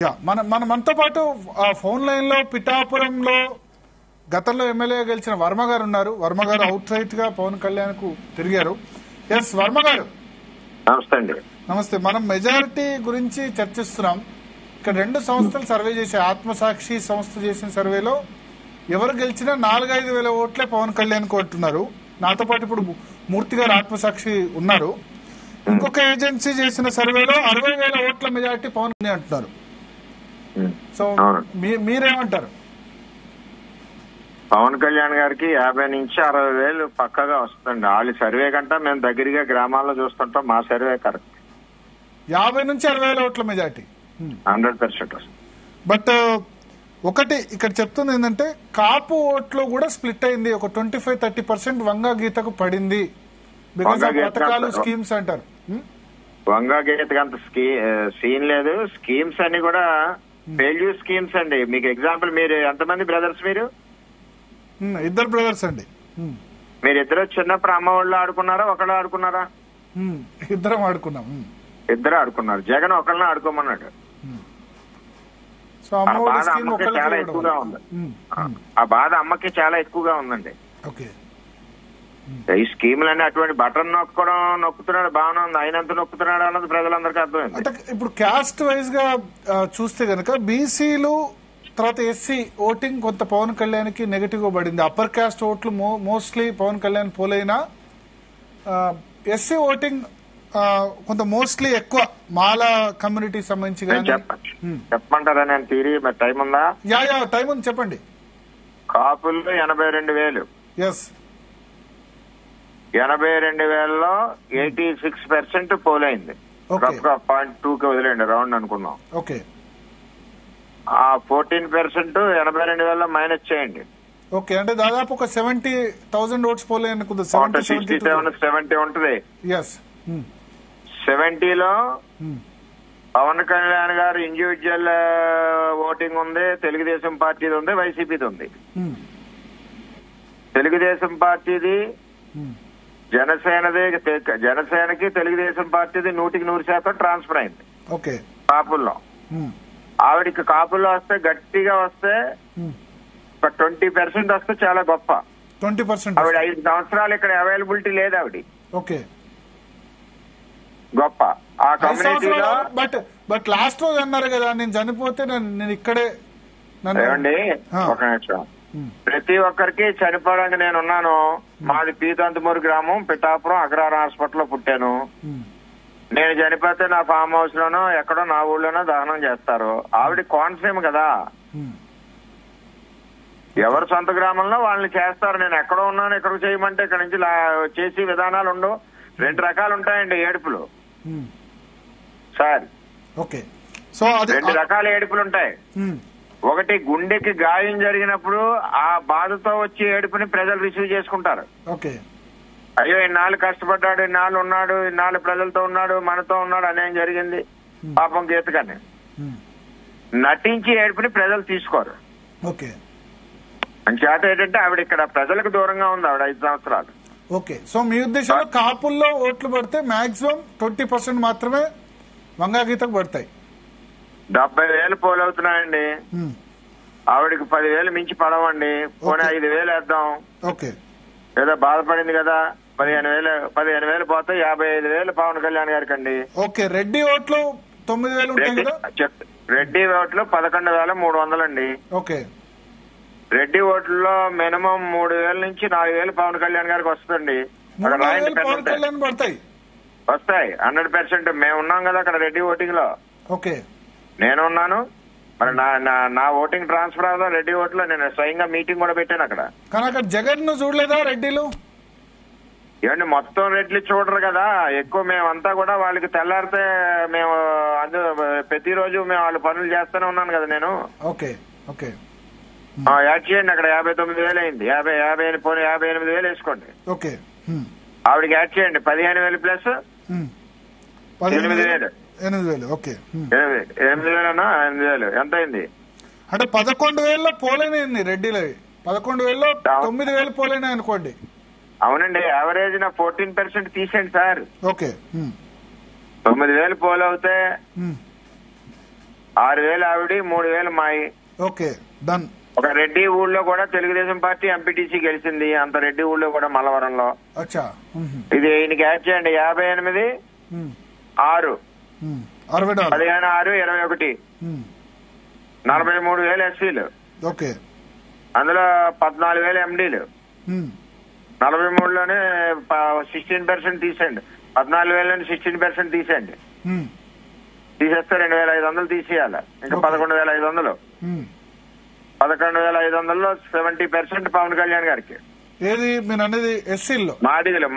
మనతో పాటు phone line లో పిఠాపురంలో గతంలో ఎమ్మెల్యే గెలిచిన వర్మ గారు ఉన్నారు. వర్మ గారు అవుట్ రైట్ గా పవన్ కళ్యాణ్ కు తిరిగారు. ఎస్ వర్మ గారు, నమస్తే అండి. నమస్తే. మనం మెజారిటీ గురించి చర్చిస్తున్నాం. ఇక్కడ రెండు సంస్థలు సర్వే చేసే ఆత్మసాక్షి సంస్థ చేసిన సర్వేలో ఎవరు గెలిచినా 4-5 వేల ఓట్లే పవన్ కళ్యాణ్ కు అంటున్నారు. నాతో పాటు ఇప్పుడు మూర్తి గారు ఆత్మసాక్షి ఉన్నారు. ఇంకొక ఏజెన్సీ చేసిన సర్వేలో 60,000 ఓట్ల మెజారిటీ పవన్ కళ్యాణ్ అంటున్నారు. సో మీరేమంటారు? పవన్ కళ్యాణ్ గారికి 50 నుంచి 60,000 పక్కగా వస్తుంది. వాళ్ళ సర్వే కంటే మేము దగ్గరగా గ్రామాల్లో చూస్తుంటాం. మా సర్వే కరెక్ట్. 50 నుంచి 60,000 ఓట్ల మెజార్టీ 100% వస్తుంది. బట్ ఒకటి ఇక్కడ చెప్తుంది ఏంటంటే కాపు ఓట్లు కూడా స్ప్లిట్ అయింది. ఒక 25-30% వంగా గీతకు పడింది. బికాస్ ఆఫ్ పథకాలు స్కీమ్స్ అంటారు. వంగా గీతకు అంత సీన్ లేదు. స్కీమ్స్ అన్ని కూడా ఫెయిల్యూర్ స్కీమ్స్ అండి. మీకు ఎగ్జాంపుల్, మీరు ఎంతమంది బ్రదర్స్? మీరు 2 బ్రదర్స్ అండి. మీరిద్దరు చిన్నప్పుడు అమ్మ వాళ్ళు ఆడుకున్నారా, ఒకళ్ళు ఆడుకున్నారా? ఇద్దరం ఆడుకున్నాం. ఇద్దరు ఆడుకున్నారు. జగన్ ఒకళ్ళని ఆడుకోమన్నాడు. సో బాధ అమ్మకి చాలా ఎక్కువగా ఉంది. ఆ బాధ అమ్మకి చాలా ఎక్కువగా ఉందండి. ఈ స్కీములన్నీ అటువంటి బటన్ నొక్కుతున్నాడు, బాగానే ఉంది. అయినంత నొక్కుతున్నాడు అన్నది ప్రజలందరికీ అర్థమైంది. అంటే ఇప్పుడు క్యాస్ట్ వైజ్ గా చూస్తే గనక బీసీలు తర్వాత ఎస్సీ ఓటింగ్ కొంత పవన్ కళ్యాణ్ కి నెగటివ్ గా పడింది. అప్పర్ క్యాస్ట్ ఓట్లు మోస్ట్లీ పవన్ కళ్యాణ్ పోలైనా ఎస్సీ ఓటింగ్ కొంత మోస్ట్లీ ఎక్కువ మాల కమ్యూనిటీ సంబంధించి. చెప్పమంటారా నేను థియరీ? మరి టైం ఉందా? టైం ఉంది, చెప్పండి. కాపుల్లో 82,000. ఎస్, 82,000లో 86% పోలైంది. 0.2కి వదిలేండి, రౌండ్ అనుకున్నాం. ఓకే. ఆ 14% 82,000లో మైనస్ చేయండి. ఓకే, అంటే దాదాపు ఒక 70,000 ఓట్స్ పోలే అనుకుంది. 70 ఉంటుంది. 70లో పవన్ కళ్యాణ్ గారు ఇండివిజువల్ ఓటింగ్ ఉంది, తెలుగుదేశం పార్టీది ఉంది, వైసీపీది ఉంది. తెలుగుదేశం పార్టీది జనసేనకి తెలుగుదేశం పార్టీది 100% ట్రాన్స్ఫర్ అయింది. ఓకే. కాపుల్లో ఆవిడికి కాపుల్లో వస్తే గట్టిగా వస్తే 20% వస్తే చాలా గొప్ప. 20% ఆవిడ 5 సంవత్సరాలు ఇక్కడ అవైలబిలిటీ లేదు. ఆవిడ ఓకే గొప్ప ఆ కమ్యూనిటీలో. బట్ లాస్ట్ రోజు అన్నారు కదా, నేను చనిపోతే నేను ఇక్కడే. ఏమండి ఒక నిమిషం, ప్రతి ఒక్కరికి చనిపోవడానికి నేనున్నాను. మాది పీతంతమూరు గ్రామం, పిఠాపురం అగ్రహారం హాస్పిటల్లో పుట్టాను. నేను చనిపోతే నా ఫామ్ హౌస్ లోనో ఎక్కడో నా ఊళ్ళోనో దహనం చేస్తారు. ఆవిడ కోనసీమ కదా, ఎవరు సొంత గ్రామంలో వాళ్ళని చేస్తారు. నేను ఎక్కడో ఉన్నాను, ఎక్కడికి చేయమంటే ఇక్కడ నుంచి చేసే విధానాలు ఉండవు. 2 రకాలు ఉంటాయండి ఏడుపులు సార్. ఓకే. సో 2 రకాల ఏడుపులు ఉంటాయి. ఒకటి, గుండెకి గాయం జరిగినప్పుడు ఆ బాధతో వచ్చే ఏడుపుని ప్రజలు రిసీవ్ చేసుకుంటారు. ఓకే, అయ్యో ఇన్నాళ్ళు కష్టపడ్డాడు, ఇన్నాళ్ళు ఉన్నాడు, ఇన్నాళ్ళు ప్రజలతో ఉన్నాడు, మనతో ఉన్నాడు, అన్యాయం జరిగింది పాపం గీతకని నటించి ఏడుపుని ప్రజలు తీసుకోరు. ఓకే. చేత ఏంటంటే ఆవిడ ఇక్కడ ప్రజలకు దూరంగా ఉంది. ఆవిడ 5 సంవత్సరాలు. ఓకే. సో మీ ఉద్దేశంలో కాపుల్లో ఓట్లు పడితే మాక్సిమం 20% మాత్రమే వంగా గీతకు పడతాయి. 70,000 పోలవుతున్నాయండి. ఆవిడకి 10,000 మించి పడవండి. పోనీ 5,000 వేద్దాం. ఓకే. ఏదో బాధపడింది కదా, 15,000 పోతే 55,000 పవన్ కళ్యాణ్ గారికి అండి. ఓకే. రెడ్డి ఓట్లు 9,000 ఉంటాయి కదా. రెడ్డి ఓట్లు 11,300 అండి. ఓకే. రెడ్డి ఓట్లలో మినిమం 3,000 నుంచి 4,000 పవన్ కళ్యాణ్ గారికి వస్తుంది. పడతాయి, వస్తాయి 100%. మేము ఉన్నాం కదా అక్కడ రెడ్డి ఓటింగ్ లో. ఓకే. నేను ఉన్నాను. మరి నా ఓటింగ్ ట్రాన్స్ఫర్ అవ్వదా రెడ్డి ఓట్లో? నేను స్వయంగా మీటింగ్ కూడా పెట్టాను అక్కడ. కానీ అక్కడ జగన్ ను చూడలేదా రెడ్డిలు? ఏమండి మొత్తం రెడ్లు చూడరు కదా. ఎక్కువ మేమంతా కూడా వాళ్ళకి తెల్లారితే మేము ప్రతిరోజు మేము వాళ్ళ పనులు చేస్తూనే ఉన్నాను కదా నేను. ఓకే. ఓకే. యాడ్ చేయండి. అక్కడ 59,000 అయింది. 58,000 వేసుకోండి. ఓకే. ఆవిడకి యాడ్ చేయండి. 15,000 ప్లస్ 8,000. 8,000. ఓకే. 8,000 ఎంత అయింది? అంటే 11,000లో పోలేనాయండి రెడ్డిలో. 11,000లో 9,000 పోలేనాయి అనుకోండి. అవునండి. యావరేజ్ 14% తీసేయండి సార్. ఓకే. 9,000 పోలవుతే 6,000 ఆవిడ, 3,000 మాయి. Okay, done. ఒక రెడ్డి ఊళ్ళో కూడా తెలుగుదేశం పార్టీ ఎంపీటీసీ గెలిచింది, అంత రెడ్డి ఊళ్ళో కూడా మల్లవరంలో. అచ్చా. ఇది ఈయనకి యాడ్ చేయండి. 58, 6, 60 15, 6, 21, 43,000 ఎస్సీలు. ఓకే. అందులో 14,000 ఎండీలు. 43లోనే 16% తీసేయండి. 14,000 16% తీసేయండి. తీసేస్తే 2,500 తీసేయాలి. ఇంకా 11,500. 11,500లో 70% పవన్ కళ్యాణ్ గారికి. ఏది మీరు అనేది? ఎస్సీల్లో మాదిగలు.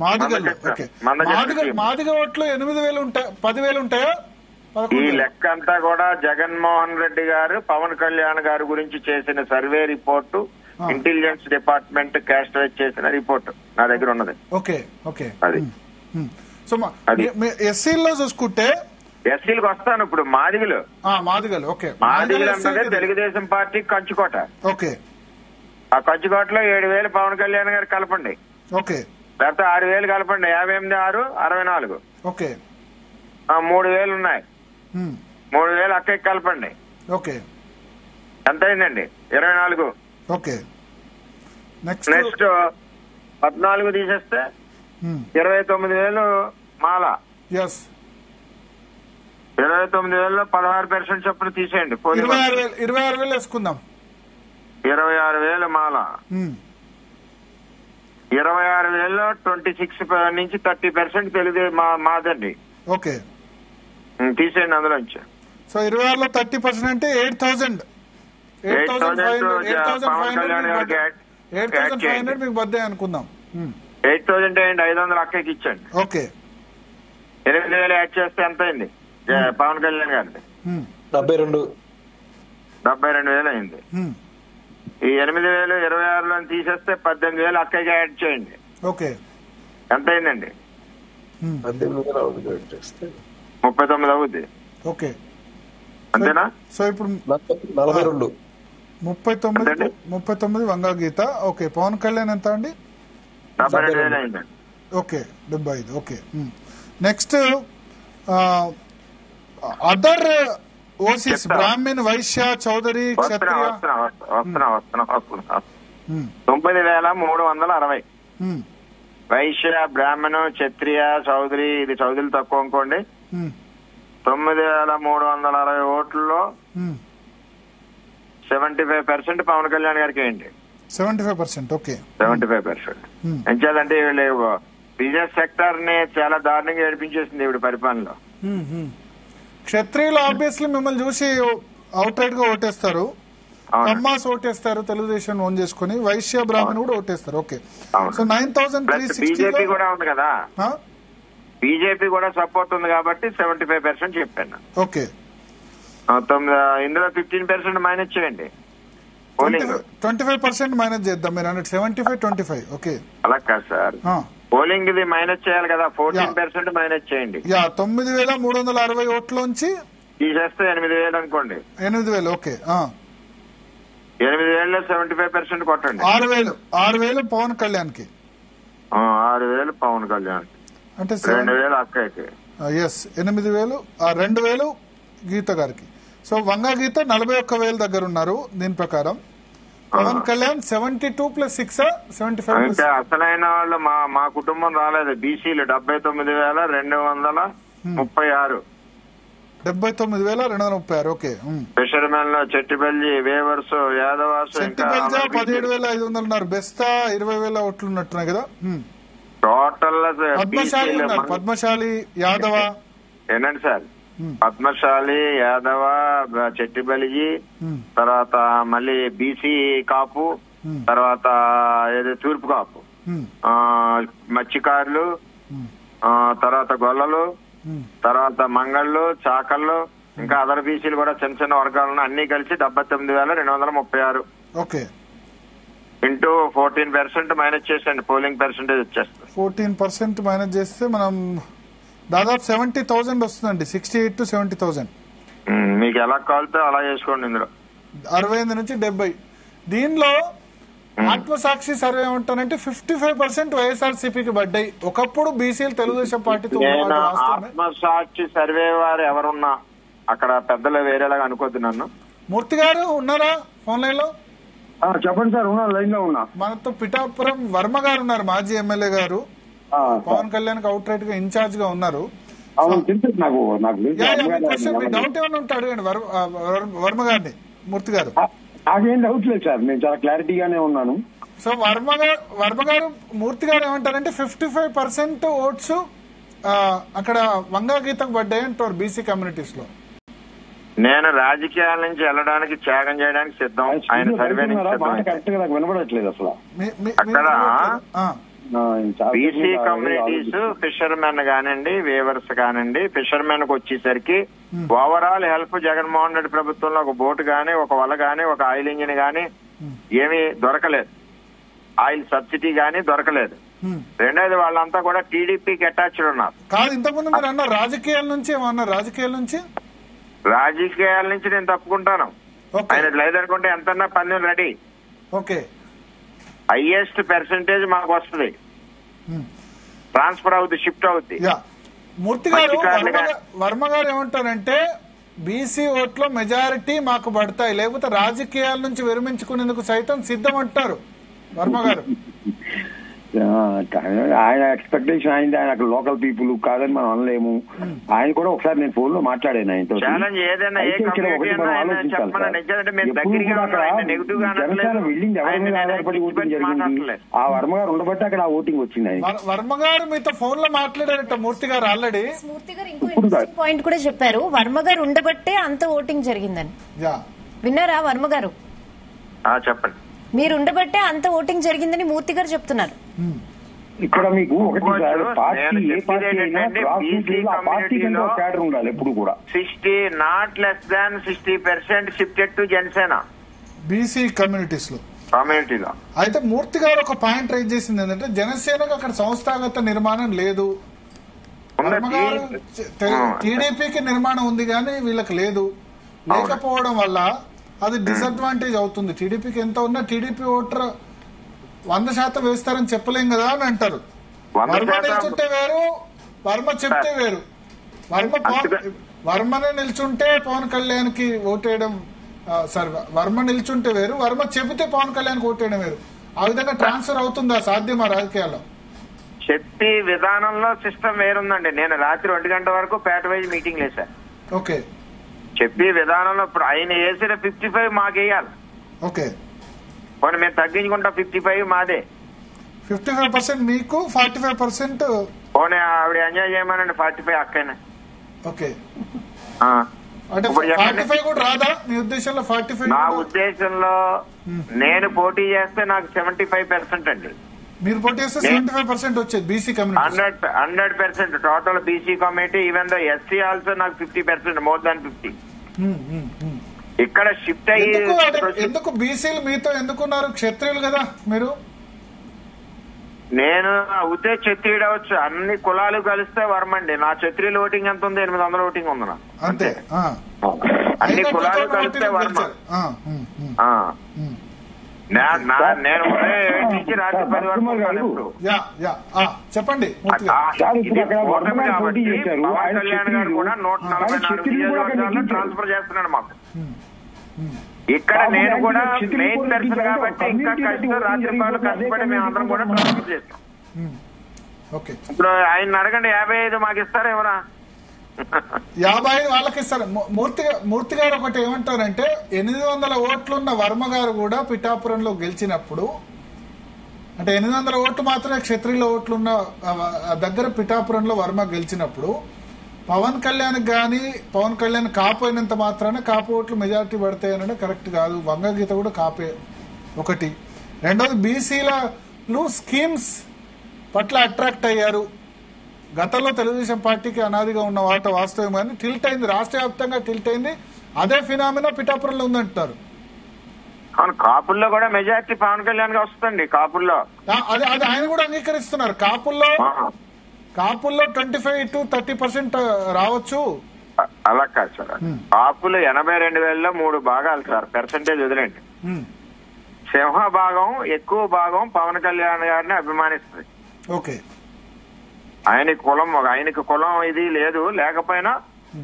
మాదిగ ఓట్లు 8,000 ఉంటాయి, 10,000 ఉంటాయా? ఈ లెక్క అంతా కూడా జగన్మోహన్ రెడ్డి గారు పవన్ కళ్యాణ్ గారి గురించి చేసిన సర్వే రిపోర్టు, ఇంటెలిజెన్స్ డిపార్ట్మెంట్ క్యాస్టరైజ్ చేసిన రిపోర్ట్ నా దగ్గర ఉన్నది. Okay, okay. అది సో ఎస్సీల్లో చూసుకుంటే ఎస్సీలకు వస్తాను ఇప్పుడు. మాదిగలు. ఓకే. మాదిగలు అన్నది తెలుగుదేశం పార్టీ కంచుకోట. ఓకే. ఆ కంచుకోటలో 7,000 పవన్ కళ్యాణ్ గారు కలపండి. ఓకే. లేకపోతే 6,000 కలపండి. 58, 6, 64. ఓకే. 3,000 ఉన్నాయి. 3,000 అక్కకి కలపండి. ఓకే. ఎంత అయిందండి? 24. ఓకే. నెక్స్ట్ 14 తీసేస్తే 29,000 మాల. 29,000లో 16% చొప్పున తీసేయండి. 26,000 వేసుకుందాం. 26,000 మాల. 26,000లో 26 నుంచి 30% తెలుగు మాదండి. ఓకే. తీసేయండి అందులోంచి. సో 26లో 30% అంటే 8,000. 8,500 మీకు బర్త్డే అనుకుందాం. 8,000 అయ్యండి. 500 అక్కకి ఇచ్చండి. ఓకే. 8,000 యాడ్ చేస్తే ఎంత అయింది పవన్ కళ్యాణ్ గారిది? 72,000 అయింది. ఈ 8,000 26లో తీసేస్తే 18,000 అక్కకి యాడ్ చేయండి. ఓకే. ఎంత అయిందండి? 39 అవుద్ది. ఓకే. అంతేనా? సో ఇప్పుడు 42. 39 వంగా గీత. ఓకే. పవన్ కళ్యాణ్ ఎంత అండి? 72,000 అయిందండి. Okay. 75. Okay. Next other OCs Brahmin, Vaishya, Chowdary, Kshatriya. 9,360. Vaishya, Brahmin, Kshatriya, Chowdary. ఇది చౌదరి తక్కువ అనుకోండి. 9,360 ఓట్లలో 75% పవన్ కళ్యాణ్ గారికి వేయండి. 75%. ఓకే. 75%. ఎంచేదంటే వీళ్ళు బిజినెస్ సెక్టర్ ని చాలా దారుణంగా ఏడిపించేసింది ఈవిడ పరిపాలనలో. క్షత్రియులు ఆబ్వియస్లీ మిమ్మల్ని చూసి అవుట్ రైట్ గా ఓటేస్తారు. కమ్మాస్ ఓటేస్తారు తెలుగుదేశం ఓన్ చేసుకుని. వైశ్య, బ్రాహ్మణ్ కూడా ఓటేస్తారు. ఓకే. సో 9,360. బీజేపీ కూడా ఉంది కదా, బీజేపీ కూడా సపోర్ట్ ఉంది కాబట్టి 75% చెప్పాను. ఓకే. ఇందులో 15% మైనస్ చేయండి. 25% మైనస్ చేద్దాం. మీరు అన్నట్టు 75, 25. ఓకే. అలా కాదు సార్, పోలింగ్ ఇది మైనస్ చేయాలి కదా. 14% మైనస్ చేయండి. 9,360 ఓట్లోంచి తీసేస్తే 8,000 అనుకోండి. 8,000. ఓకే. 8,000లో 75% కొట్టండి. 6,000 పవన్ కళ్యాణ్ కి. 6,000 పవన్ కళ్యాణ్ అంటే 2,000 అక్కకి. 8,000. 2,000 గీత గారికి. సో వంగా గీత 41,000 దగ్గర ఉన్నారు దీని ప్రకారం. పవన్ కళ్యాణ్ 72 + 6 75. అంటే అసలైన వాళ్ళు మా కుటుంబం రాలేదు. బీసీలు 79,236. 79,236. ఓకే. ఫిషర్మెన్ లో చెట్టిబెల్లి, వేవర్స్, యాదవాస్, 17,500 ఉన్నారు. బెస్తా 20,000 ఓట్లు ఉన్నట్టున్నాయి కదా. టోటల్ పద్మశాలి, యాదవ. ఏంటండి సార్? పద్మశాలి, యాదవ, చెట్టిబలిజి, తర్వాత మళ్ళీ బీసీ కాపు, తర్వాత ఏదో తూర్పు కాపు, మత్స్యకారులు, తర్వాత గొల్లలు, తర్వాత మంగళ్ళు, చాకళ్ళు, ఇంకా అదర్ బీసీలు కూడా చిన్న చిన్న వర్గాలను అన్ని కలిసి 79,236. ఓకే. ఇంటూ 14% మైనస్ చేసండి. పోలింగ్ పర్సెంటేజ్ వచ్చేస్తుంది. 14% మైనస్ చేస్తే మనం దాదాపు 70,000 వస్తుందండి. 68 to 70,000. మీకు ఎలా కావాలితే అలా చేసుకోండి. ఇందులో 65 నుంచి 70. దీనిలో ఆత్మసాక్షి సర్వే ఏమంటానంటే 55% వైఎస్ఆర్సీపీకి పడ్డాయి. ఒకప్పుడు బీసీలు తెలుగుదేశం పార్టీతో. ఆత్మసాక్షి సర్వే వారు ఎవరున్నా అక్కడ పెద్దలు వేరేలాగా అనుకోద్దు నన్ను. మూర్తి గారు ఉన్నారా ఫోన్ లైన్ లో? చెప్పండి సార్, ఉన్నా లైన్ లో ఉన్నా. మనతో పిఠాపురం వర్మ గారు ఉన్నారు, మాజీ ఎమ్మెల్యే గారు. పవన్ కళ్యాణ్ కి అవుట్ రైట్ గా ఇన్ఛార్జ్ గా ఉన్నారు. డౌట్ ఏమైనా ఉంటే అడగండి వర్మ గారిని. మూర్తి గారు నాకేం డౌట్ లేదు సార్, నేను చాలా క్లారిటీగానే ఉన్నాను. సో వర్మ గారు మూర్తి గారు ఏమంటారంటే 55% ఓట్స్ అక్కడ వంగా గీతకు పడ్డాయి అంటారు బీసీ కమ్యూనిటీస్ లో. నేను రాజకీయాల నుంచి వెళ్ళడానికి త్యాగం చేయడానికి సిద్ధం. ఆయన సర్వే నుంచి వినపడట్లేదు అసలు. అక్కడ బీసీ కమ్యూనిటీస్ ఫిషర్మెన్ కానివ్వండి, వేవర్స్ కానివ్వండి, ఫిషర్మెన్ కు వచ్చేసరికి ఓవరాల్ హెల్ప్ జగన్మోహన్ రెడ్డి ప్రభుత్వంలో ఒక బోటు గాని, ఒక వల గాని, ఒక ఆయిల్ ఇంజిన్ గాని ఏమీ దొరకలేదు. ఆయిల్ సబ్సిడీ గాని దొరకలేదు. రెండోది వాళ్ళంతా కూడా టీడీపీకి అటాచ్డ్ ఉన్నారు. కాదు, ఇంతకుముందు మీరు అన్న రాజకీయాల నుంచి ఏమన్నారు? రాజకీయాల నుంచి నేను తప్పుకుంటాను. ఆయన లేదనుకుంటే ఎంతన్నా పన్నులు రెడీ. ఓకే, హైయెస్ట్ పర్సెంటేజ్ మాకు వస్తుంది, ట్రాన్స్ఫర్ అవుతుంది, షిఫ్ట్ అవుతుంది. మూర్తి గారు వర్మ గారు ఏమంటారంటే బీసీ ఓట్లో మెజారిటీ మాకు పడతాయి, లేకపోతే రాజకీయాల నుంచి విరమించుకునేందుకు సైతం సిద్ధం అంటారు వర్మ గారు. ఆయన ఎక్స్పెక్టేషన్ అయింది, ఆయన అక్కడ లోకల్ పీపుల్ కాదని మనం అనలేము. ఆయన కూడా ఒకసారి నేను ఫోన్ లో మాట్లాడాను ఆయనతో. జనసేన బిల్డింగ్ ఎవరి మీద ఆధారపడి ఓటింగ్ జరిగింది, ఆ వర్మ గారు ఉండబట్టి అక్కడ ఆ ఓటింగ్ వచ్చింది. వర్మ గారు మీతో ఫోన్ లో మాట్లాడారట మూర్తి గారు ఆల్రెడీ. మూర్తి గారు ఇంకో పాయింట్ కూడా చెప్పారు, వర్మ గారు ఉండబట్టే అంత ఓటింగ్ జరిగిందని. విన్నారా వర్మ గారు? చెప్పండి. మీరు ఉండబట్టే అంత ఓటింగ్ జరిగిందని మూర్తి గారు చెప్తున్నారు. ఇక్కడ మీకు ఒకటి పార్టీ ఏ పార్టీ అయినా పార్టీ కంటే క్యాడర్ ఉండాలి ఎప్పుడు కూడా. 60 not less than 60% shifted to Janasena BC కమ్యూనిటీలో. అయితే మూర్తి గారు ఒక పాయింట్ రైజ్ చేసింది ఏంటంటే జనసేనకు అక్కడ సంస్థాగత నిర్మాణం లేదు, టీడీపీకి నిర్మాణం ఉంది కానీ వీళ్ళకి లేదు. లేకపోవడం వల్ల అది డిసడ్వాంటేజ్ అవుతుంది. టీడీపీకి ఎంత ఉన్నా టీడీపీ ఓటర్ 100% వేస్తారని చెప్పలేం కదా అని అంటారు. వర్మ నిల్చుంటే వేరు, వర్మ చెప్తే వేరు. వర్మనే నిల్చుంటే పవన్ కళ్యాణ్ కి ఓటేయడం సార్, వర్మ నిల్చుంటే వేరు, వర్మ చెబితే పవన్ కళ్యాణ్ కి ఓటేయడం వేరు. ఆ విధంగా ట్రాన్స్ఫర్ అవుతుందా? సాధ్యమా రాజకీయాల్లో? శక్తి విధానంలో సిస్టమ్ వేరుందండి. నేను రాత్రి 1 గంట వరకు పేట వైజ్ మీటింగ్ వేశాను. ఓకే, చెప్పి విధానంలో ఇప్పుడు ఆయన వేసిన 55 మాకేయాలి. ఓకే, పోనీ మేము తగ్గించుకుంటా 55 మాదే. 55% మీకు, 45% పోనీ ఆవిడ ఎంజాయ్ చేయమనండి 45 అక్కైనా. ఓకే, అంటే 45 కూడా రాదా మీ ఉద్దేశంలో? 45 నా ఉద్దేశంలో నేను పోటీ చేస్తే నాకు 75% అండి. మీరు పోటీ చేస్తే 75% వచ్చేది BC community. 100% total BC community. Even though SC also నాకు 50%, మోర్ దాన్ 50. ఇక్కడ షిఫ్ట్ అయ్యి ఎందుకు బీసీలు మీతో ఎందుకున్నారు? క్షత్రియులు కదా మీరు. నేను అవుతే క్షత్రియుడు అవచ్చు, అన్ని కులాలు కలిస్తే వర్మండి. నా క్షత్రియుల ఓటింగ్ ఎంత ఉంది? 800 ఓటింగ్ ఉంది నాకు అంతే. అన్ని కులాలు కలిస్తే వర్మ. నేను రాత్రి 10 వరకు చెప్పండి. పవన్ కళ్యాణ్ గారు కూడా 144 నియోజకవర్గాల్లో ట్రాన్స్ఫర్ చేస్తున్నాడు మాకు. ఇక్కడ నేను కూడా మెయిన్ పర్సన్ కాబట్టి ఇంకా కష్టం, రాత్రిపాలు కష్టపడి మేమందరం కూడా ట్రాన్స్ఫర్ చేస్తాం. ఇప్పుడు ఆయన అడగండి 55 మాకు ఇస్తారా? ఎవరా 55 వాళ్ళకి ఇస్తారు. మూర్తి గారు ఒకటి ఏమంటారంటే 800 ఓట్లున్న వర్మ గారు కూడా పిఠాపురంలో గెలిచినప్పుడు, అంటే 800 ఓట్లు మాత్రమే క్షత్రియుల ఓట్లున్న దగ్గర పిఠాపురంలో వర్మ గెలిచినప్పుడు పవన్ కళ్యాణ్ గాని, పవన్ కళ్యాణ్ కాపోయినంత మాత్రాన కాపు ఓట్లు మెజారిటీ పడతాయనడం కరెక్ట్ కాదు. వంగగీత కూడా కాపే ఒకటి. రెండోది బీసీలు స్కీమ్స్ పట్ల అట్రాక్ట్ అయ్యారు. గతంలో తెలుగుదేశం పార్టీకి అనాదిగా ఉన్న వార్త వాస్తవం కానీ టిల్ట్ అయింది, రాష్ట్ర వ్యాప్తంగా టిల్ట్ అయింది. అదే ఫినామినా పిఠాపురంలో ఉందంటారు. కాపుల్లో కూడా మెజారిటీ పవన్ కళ్యాణ్ గా వస్తుంది. కాపుల్లో అది ఆయన కూడా అంగీకరిస్తున్నారు. కాపుల్లో 25 to 30% రావచ్చు. అలా కాదు సార్, కాపులు 82,000లో 3 భాగాలు సార్. పర్సంటేజ్ వదిలేండి. సింహ భాగం, ఎక్కువ భాగం పవన్ కళ్యాణ్ గారిని అభిమానిస్తుంది. ఓకే, ఆయనకి కులం ఇది లేదు, లేకపోయినా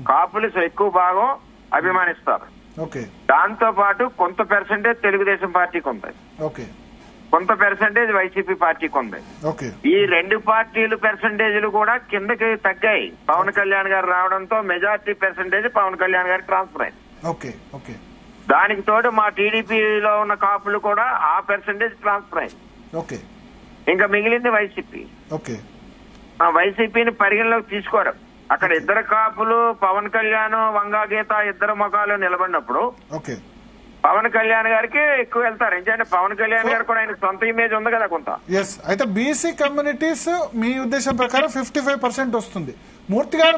కాపులు ఎక్కువ భాగం అభిమానిస్తారు. దాంతో పాటు కొంత పర్సెంటేజ్ తెలుగుదేశం పార్టీకి ఉంది, కొంత పర్సెంటేజ్ వైసీపీ పార్టీకి ఉంది. ఈ రెండు పార్టీలు పర్సెంటేజ్లు కూడా కిందకి తగ్గాయి. పవన్ కళ్యాణ్ గారు రావడంతో మెజార్టీ పర్సెంటేజ్ పవన్ కళ్యాణ్ గారికి ట్రాన్స్ఫర్ అయింది. దానికి తోడు మా టీడీపీలో ఉన్న కాపులు కూడా ఆ పర్సెంటేజ్ ట్రాన్స్ఫర్ అయింది. ఇంకా మిగిలింది వైసీపీ. ఆ వైసీపీని పరిగణలోకి తీసుకోవడం. అక్కడ ఇద్దరు కాపులు పవన్ కళ్యాణ్ వంగా గీత ఇద్దరు ముఖాలు నిలబడినప్పుడు పవన్ కళ్యాణ్ గారికి ఎక్కువ వెళ్తారు. ఎందుకంటే పవన్ కళ్యాణ్ గారు కూడా ఆయన సొంత ఇమేజ్ ఉంది కదా కొంత. అయితే బీసీ కమ్యూనిటీస్ మీ ఉద్దేశం ప్రకారం 55% వస్తుంది. మూర్తి గారు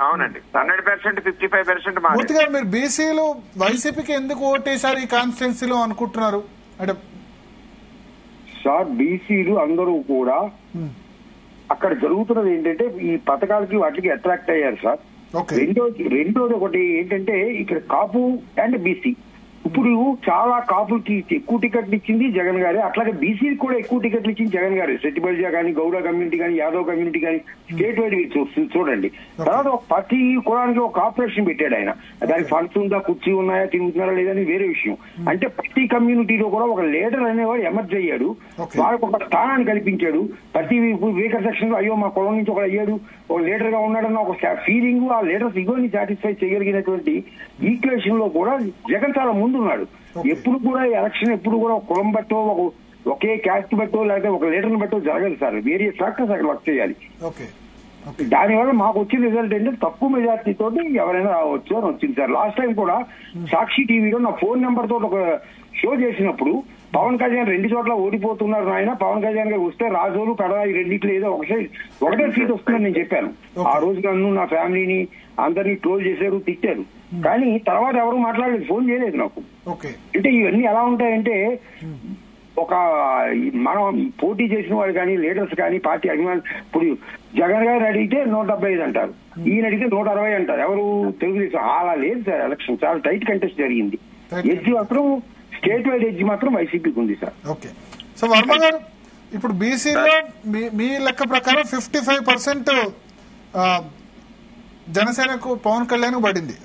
అవునండి, 100% 55%. మూర్తి గారు మీరు బీసీలు వైసీపీకి ఎందుకు ఓటేశారు ఈ కాన్స్టిట్యున్సీలో అనుకుంటున్నారు? అంటే సార్ బీసీలు అందరూ కూడా అక్కడ జరుగుతున్నది ఏంటంటే ఈ పథకాలకి వాటికి అట్రాక్ట్ అయ్యారు సార్. రెండోది ఒకటి ఏంటంటే ఇక్కడ కాపు అండ్ బీసీ ఇప్పుడు చాలా కాపులకి ఎక్కువ టికెట్లు ఇచ్చింది జగన్ గారే, అట్లాగే బీసీకి కూడా ఎక్కువ టికెట్లు ఇచ్చింది జగన్ గారే. సెట్టిబల్జా కానీ గౌడ కమ్యూనిటీ కానీ యాదవ్ కమ్యూనిటీ కానీ స్టేట్ వైడ్ చూడండి. తర్వాత ఒక ప్రతి కులానికి ఒక కార్పొరేషన్ పెట్టాడు ఆయన. దానికి ఫండ్స్ ఉందా, కుర్చీ ఉన్నాయా, తిరుగుతున్నారా లేదని వేరే విషయం. అంటే ప్రతి కమ్యూనిటీలో కూడా ఒక లీడర్ అనేవాడు ఎమర్జ్ అయ్యాడు, వాళ్ళకు ఒక స్థానాన్ని కల్పించాడు. ప్రతి వీకర్ సెక్షన్ లో అయ్యో మా కులం నుంచి ఒకడు అయ్యాడు, ఒక లీడర్ గా ఉన్నాడన్న ఒక ఫీలింగ్, ఆ లీడర్స్ ఇగోని సాటిస్ఫై చేయగలిగినటువంటి ఈక్వేషన్ లో కూడా జగన్ చాలా ముందున్నాడు. ఎప్పుడు కూడా ఎలక్షన్ ఎప్పుడు కూడా ఒక కులం బట్టో ఒకే క్యాస్ట్ బట్టో లేకపోతే ఒక లీడర్ని బట్టో జరగదు సార్. వేరే ఫ్యాక్టర్స్ అక్కడ వర్క్ చేయాలి. దానివల్ల మాకు వచ్చిన రిజల్ట్ ఏంటంటే తక్కువ మెజార్టీ తోటి ఎవరైనా రావచ్చు అని వచ్చింది సార్. లాస్ట్ టైం కూడా సాక్షి టీవీలో నా ఫోన్ నెంబర్ తోటి ఒక షో చేసినప్పుడు పవన్ కళ్యాణ్ 2 చోట్ల ఓడిపోతున్నారు ఆయన, పవన్ కళ్యాణ్ గారు వస్తే రాజోలు పెడదాయి రెండిట్లో ఏదో ఒకటే సీట్ వస్తుందని నేను చెప్పాను. ఆ రోజు నన్ను నా ఫ్యామిలీని అందరినీ ట్రోల్ చేశారు, తిట్టారు. కానీ తర్వాత ఎవరు మాట్లాడలేదు, ఫోన్ చేయలేదు నాకు. అంటే ఇవన్నీ ఎలా ఉంటాయంటే ఒక మనం పోటీ చేసిన వాళ్ళు కానీ లీడర్స్ కానీ పార్టీ అభిమానులు ఇప్పుడు జగన్ గారు అడిగితే 175 అంటారు, ఈయన అడిగితే 160 అంటారు. ఎవరు తెలుగుదేశం అలా లేదు సార్. ఎలక్షన్ చాలా టైట్ కంటెస్ట్ జరిగింది. ఎడ్జ్ మాత్రం స్టేట్ వైడ్ ఎడ్జ్ మాత్రం వైసీపీకి ఉంది సార్. సో వర్మ గారు ఇప్పుడు బీసీలో మీ లెక్క ప్రకారం 55% జనసేనకు పవన్ కళ్యాణ్ పడింది.